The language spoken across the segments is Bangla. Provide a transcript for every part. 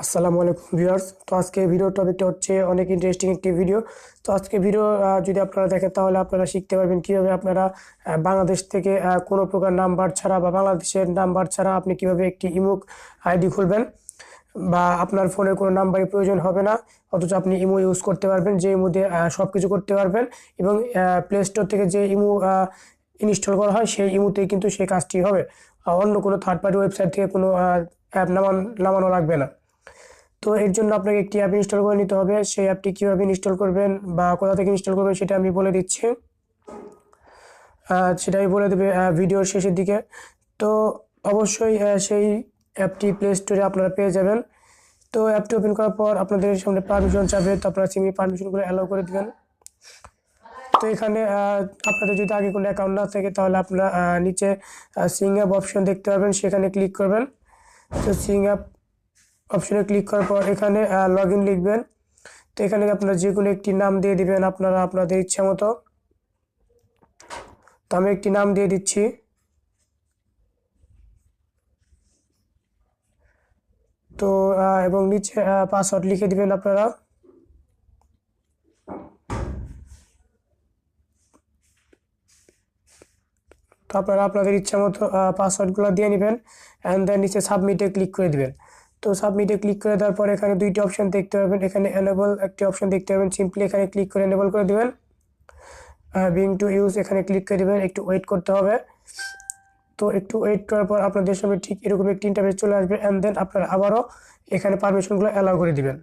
আসসালামু আলাইকুম ভিউয়ার্স। তো আজকে ভিডিও টপিকটা হচ্ছে অনেক ইন্টারেস্টিং একটি ভিডিও। তো আজকে ভিডিও যদি আপনারা দেখেন তাহলে আপনারা শিখতে পারবেন কিভাবে আপনারা বাংলাদেশ থেকে কোনো প্রকার নাম্বার ছাড়া বা বাংলাদেশের নাম্বার ছাড়া আপনি কিভাবে একটি ইমো আইডি খুলবেন, বা আপনার ফোনে কোনো নাম্বারের প্রয়োজন হবে না, অথচ আপনি ইমো ইউজ করতে পারবেন, যে ইমোতে সব কিছু করতে পারবেন। এবং প্লে স্টোর থেকে যে ইমো ইনস্টল করা হয় সেই ইমোতেই কিন্তু সেই কাজটি হবে। অন্য কোনো থার্ড পার্টি ওয়েবসাইট থেকে কোনো অ্যাপ নামানো লাগবে না। তো এর জন্য আপনাকে একটি অ্যাপ ইনস্টল করে নিতে হবে। সেই অ্যাপটি কীভাবে ইনস্টল করবেন বা কোথা থেকে ইনস্টল করবেন সেটা আমি বলে দিচ্ছি। সেটা আমি বলে দেবে ভিডিওর শেষের দিকে। তো অবশ্যই সেই অ্যাপটি প্লে স্টোরে আপনারা পেয়ে যাবেন। তো অ্যাপটি ওপেন করার পর আপনাদের সামনে পারমিশন চাবে, তো আপনারা সিমি পারমিশনগুলো অ্যালাউ করে দেবেন। তো এখানে আপনাদের যদি আগে কোনো অ্যাকাউন্ট না থাকে তাহলে আপনারা নিচে সিং অ্যাপ অপশন দেখতে পাবেন, সেখানে ক্লিক করবেন। তো সিং অ্যাপ অপশনে ক্লিক করার পর এখানে লগ ইন লিখবেন। তো এখানে আপনারা যে কোনো একটি নাম দিয়ে দিবেন আপনারা আপনাদের ইচ্ছা মতো। তো আমি একটি নাম দিয়ে দিচ্ছি। তো এবং নিচে পাসওয়ার্ড লিখে দিবেন আপনারা। তো আপনারা আপনাদের ইচ্ছা মতো পাসওয়ার্ডগুলো দিয়ে নেবেন, অ্যান্ড দেন নিচে সাবমিটে ক্লিক করে দিবেন। তো সাবমিটে ক্লিক করে দেওয়ার পর এখানে দুইটি অপশন দেখতে পাবেন। এখানে এনেবল একটি অপশন দেখতে পাবেন, সিম্পলি এখানে ক্লিক করে এনেবল করে দিবেন। বিং টু ইউজ এখানে ক্লিক করে দিবেন, একটু ওয়েট করতে হবে। তো একটু ওয়েট করার পর আপনাদের সামনে ঠিক এরকম একটি ইন্টারফেস চলে আসবে, অ্যান্ড দেন আপনারা আবারও এখানে পারমিশনগুলো অ্যালাউ করে দিবেন।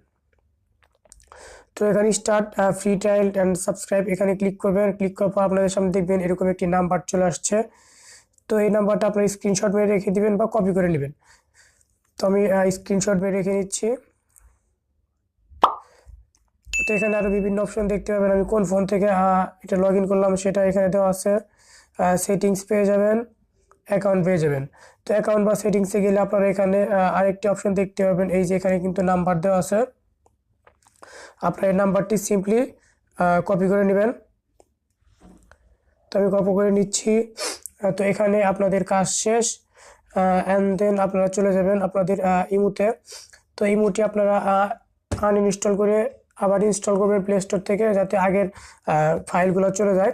তো এখানে start free trial and subscribe এখানে ক্লিক করবেন। ক্লিক করার পর আপনাদের সামনে দেখবেন এরকম একটি নাম্বার চলে আসছে। তো এই নাম্বারটা আপনার স্ক্রিনশট মেরে রেখে দিবেন বা কপি করে নেবেন। তো আমি স্ক্রিনশট মেরে রেখে নিচ্ছি। তো এখানে আরও বিভিন্ন অপশন দেখতে পাবেন। আমি কোন ফোন থেকে এটা লগ ইন করলাম সেটা এখানে দেওয়া আছে। সেটিংস পেয়ে যাবেন, অ্যাকাউন্ট পেয়ে যাবেন। তো অ্যাকাউন্ট বা সেটিংসে গেলে আপনারা এখানে আরেকটি অপশন দেখতে পাবেন, এই যে এখানে কিন্তু নাম্বার দেওয়া আছে। আপনার এই নাম্বারটি সিম্পলি কপি করে নেবেন। তো আমি কপি করে নিচ্ছি। তো এখানে আপনাদের কাজ শেষ, অ্যান্ড দেন আপনারা চলে যাবেন আপনাদের ইমোতে। তো ইমোটি আপনারা আনইনস্টল করে আবার ইনস্টল করবেন প্লে স্টোর থেকে, যাতে আগের ফাইলগুলো চলে যায়।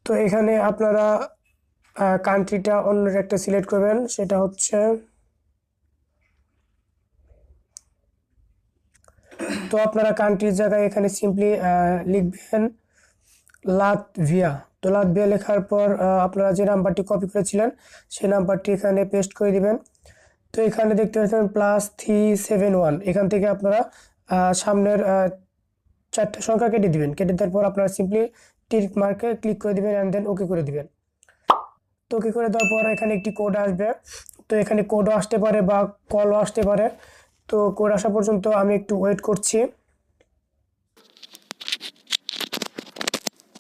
তো এখানে আপনারা কান্ট্রিটা অন্য একটা সিলেক্ট করবেন, সেটা হচ্ছে, তো আপনারা কান্ট্রির জায়গায় এখানে সিম্পলি লিখবেন লাতভিয়া। তো লাতভিয়া লেখার পর আপনারা যে নাম্বারটি কপি করেছিলেন সেই নাম্বারটি এখানে পেস্ট করে দিবেন। তো এখানে দেখতে পাচ্ছেন +371, এখান থেকে আপনারা সামনের 4টা সংখ্যা কেটে দিবেন। কেটে দেওয়ার পর আপনারা সিম্পলি টিক মার্কে ক্লিক করে দিবেন, অ্যান্ড দেন ওকে করে দিবেন। তো ওকে করে দেওয়ার পর এখানে একটি কোড আসবে। তো এখানে কোডও আসতে পারে বা কলও আসতে পারে। তো কোড আসা পর্যন্ত আমি একটু ওয়েট করছি।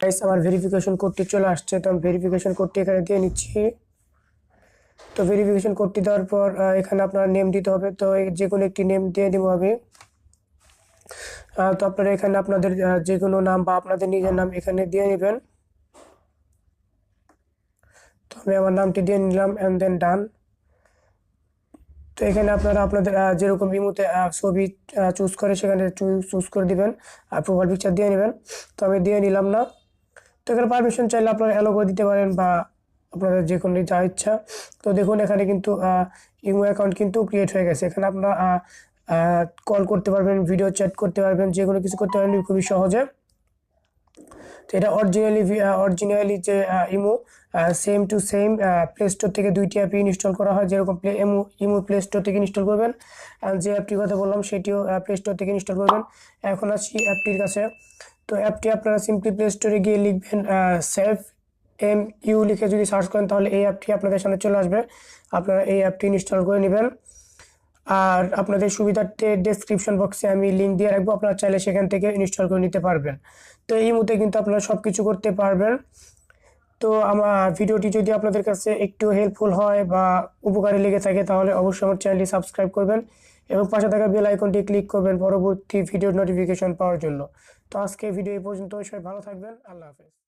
গাইস, আমার ভেরিফিকেশন কোডটি চলে আসছে, তো আমি ভেরিফিকেশন কোডটি এখানে দিয়ে নিচ্ছি। তো ভেরিফিকেশন কোডটি দেওয়ার পর এখানে আপনার নেম দিতে হবে। তো যে কোনো একটি নেম দিয়ে দেবো আমি। তো আপনারা এখানে আপনাদের যে কোনো নাম বা আপনাদের নিজের নাম এখানে দিয়ে নেবেন। তো আমি আমার নামটি দিয়ে নিলাম, অ্যান্ড দেন ডান। তো এখানে আপনারা আপনাদের যেরকম ইমোতে ছবি চুজ করে সেখানে চুজ করে দিবেন, আর প্রোফাইল পিকচার দিয়ে নেবেন। তো আমি দিয়ে নিলাম না। তো এখানে পারমিশন চাইলে আপনারা অ্যালো করে দিতে পারেন, বা আপনাদের যে কোনো যা ইচ্ছা। তো দেখুন এখানে কিন্তু ইমো অ্যাকাউন্ট কিন্তু ক্রিয়েট হয়ে গেছে। এখানে আপনারা কল করতে পারবেন, ভিডিও চ্যাট করতে পারবেন, যে কোনো কিছু করতে পারবেন খুবই সহজে। তো এটা অরিজিনালি যে imo same to same play store থেকে দুইটি অ্যাপ ইনস্টল করা হয়। যেরকম ইমো প্লে স্টোর থেকে ইনস্টল করবেন, যে অ্যাপটির কথা বললাম সেটিও প্লে স্টোর থেকে ইনস্টল করবেন। এখন আসি অ্যাপটির কাছে। তো অ্যাপটি আপনারা সিম্পলি প্লে স্টোরে গিয়ে লিখবেন সেভ MU লিখে যদি সার্চ করেন তাহলে এই অ্যাপটি আপনাদের সামনে চলে আসবে। আপনারা এই অ্যাপটি ইনস্টল করে নেবেন। আর আপনাদের সুবিধার্থে ডেসক্রিপশন বক্সে আমি লিঙ্ক দিয়ে রাখবো, আপনারা চাইলে সেখান থেকে ইনস্টল করে নিতে পারবেন। তো এই মুহূর্তে কিন্তু আপনারা সব কিছু করতে পারবেন। তো আমার ভিডিওটি যদি আপনাদের কাছে একটু হেল্পফুল হয় বা উপকারী লেগে থাকে তাহলে অবশ্যই আমার চ্যানেলটি সাবস্ক্রাইব করবেন এবং পাশে থাকা বেল আইকনটি ক্লিক করবেন পরবর্তী ভিডিওর নোটিফিকেশন পাওয়ার জন্য। তো আজকে ভিডিও এই পর্যন্ত, সবাই ভালো থাকবেন, আল্লাহ হাফেজ।